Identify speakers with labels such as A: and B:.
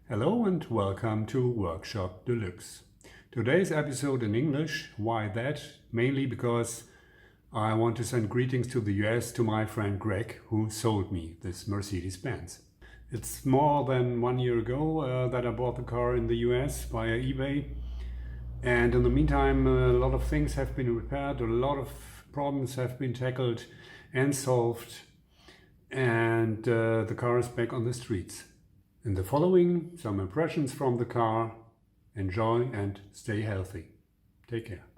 A: Hello and welcome to Workshop Deluxe. Today's episode in English. Why that? Mainly because I want to send greetings to the US to my friend Greg, who sold me this Mercedes-Benz. It's more than 1 year ago that I bought the car in the US via eBay. And in the meantime, a lot of things have been repaired, a lot of problems have been tackled and solved. And the car is back on the streets. In the following, some impressions from the car. Enjoy and stay healthy. Take care.